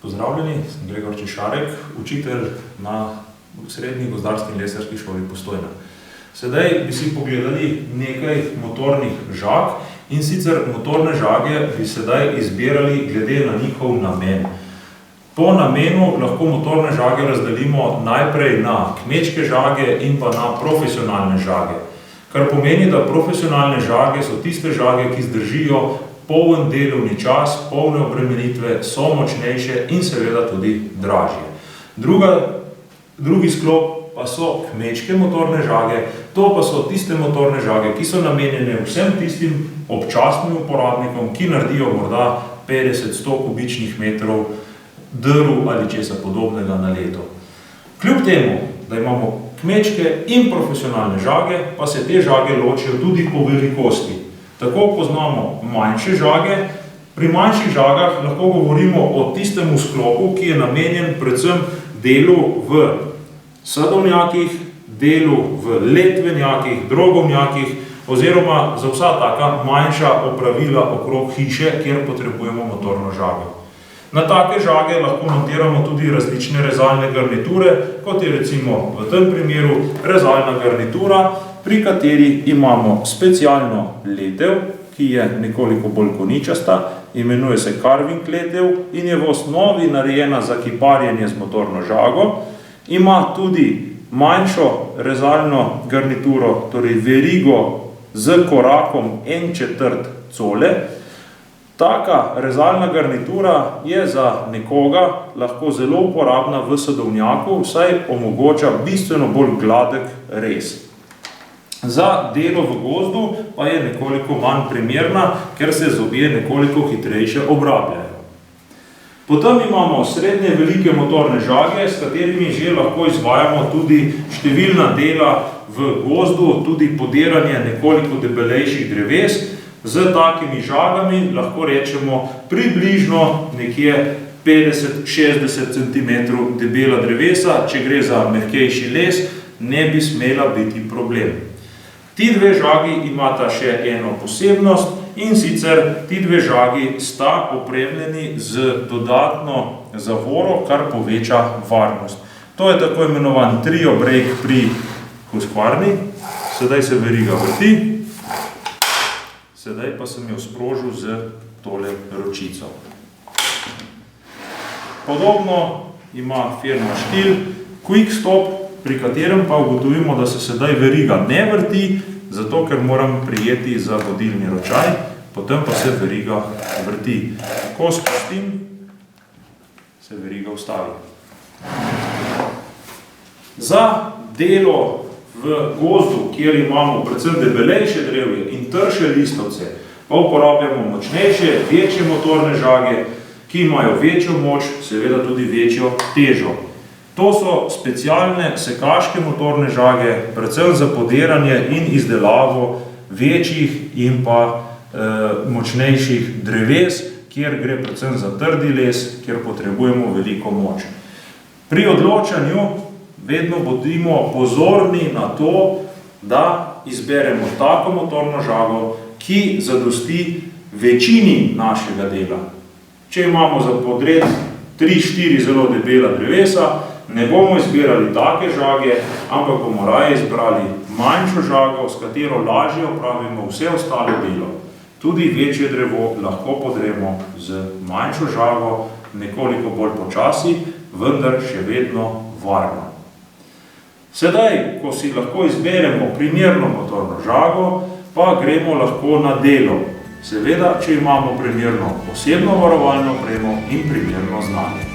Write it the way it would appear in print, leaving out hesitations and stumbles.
Pozdravljeni, sem Gregor Češarek, učitelj na Srednji gozdarski in lesarski šoli Postojna. Sedaj bi si pogledali nekaj motornih žag in sicer motorne žage bi sedaj izbirali glede na njihov namen. Po namenu lahko motorne žage razdelimo najprej na kmečke žage in pa na profesionalne žage. Kar pomeni, da profesionalne žage so tiste žage, ki zdržijo poln delovni čas, polne obremenitve, so močnejše in seveda tudi dražje. Drugi sklop pa so kmečke motorne žage, to pa so tiste motorne žage, ki so namenjene vsem tistim občasnim uporabnikom, ki naredijo morda 50-100 kubičnih metrov drv ali česa podobnega na leto. Kljub temu, da imamo kmečke in profesionalne žage, pa se te žage ločijo tudi po velikosti. Tako poznamo manjše žage. Pri manjših žagah lahko govorimo o tistemu sklopu, ki je namenjen predvsem delu v sadovnjakih, delu v letvenjakih, drogovnjakih oziroma za vsa taka manjša opravila okrog hiše, kjer potrebujemo motorno žago. Na take žage lahko montiramo tudi različne rezalne garniture, kot je recimo v tem primeru rezalna garnitura, pri kateri imamo specialno letev, ki je nekoliko bolj koničasta, imenuje se carving letev in je v osnovi narejena za kiparjenje z motorno žago. Ima tudi manjšo rezalno garnituro, torej verigo z korakom 1/4 cole. Taka rezalna garnitura je za nekoga lahko zelo uporabna v sadovnjaku, saj omogoča bistveno bolj gladek rez. Za delo v gozdu pa je nekoliko manj primerna, ker se zobje nekoliko hitrejše obrabljajo. Potem imamo srednje velike motorne žage, s katerimi že lahko izvajamo tudi številna dela v gozdu, tudi podiranje nekoliko debelejših dreves. Z takimi žagami lahko rečemo približno nekje 50-60 cm debela drevesa, če gre za mehkejši les, ne bi smela biti problem. Ti dve žagi imata še eno posebnost in sicer ti dve žagi sta opremljeni z dodatno zavoro, kar poveča varnost. To je tako imenovan trio brake pri Husqvarni. Sedaj se veriga vrti. Sedaj pa sem jo sprožil z tole ročico. Podobno ima firma Stihl Quick Stop, pri katerem pa ugotovimo, da se sedaj veriga ne vrti, zato ker moram prijeti za vodilni ročaj, potem pa se veriga vrti. Ko spustim, se veriga ustavi. Za delo v gozdu, kjer imamo predvsem debelejše drevje in trše listovce, pa uporabljamo močnejše, večje motorne žage, ki imajo večjo moč, seveda tudi večjo težo. To so specialne sekaške motorne žage, predvsem za podiranje in izdelavo večjih in pa močnejših dreves, kjer gre predvsem za trdi les, kjer potrebujemo veliko moč. Pri odločanju vedno bodimo pozorni na to, da izberemo tako motorno žago, ki zadosti večini našega dela. Če imamo za podred 3-4 zelo debela drevesa, ne bomo izbirali take žage, ampak bomo raje izbrali manjšo žago, s katero lažje opravimo vse ostalo delo. Tudi večje drevo lahko podremo z manjšo žago, nekoliko bolj počasi, vendar še vedno varno. Sedaj, ko si lahko izberemo primerno motorno žago, pa gremo lahko na delo. Seveda, če imamo primerno osebno varovalno opremo in primerno znanje.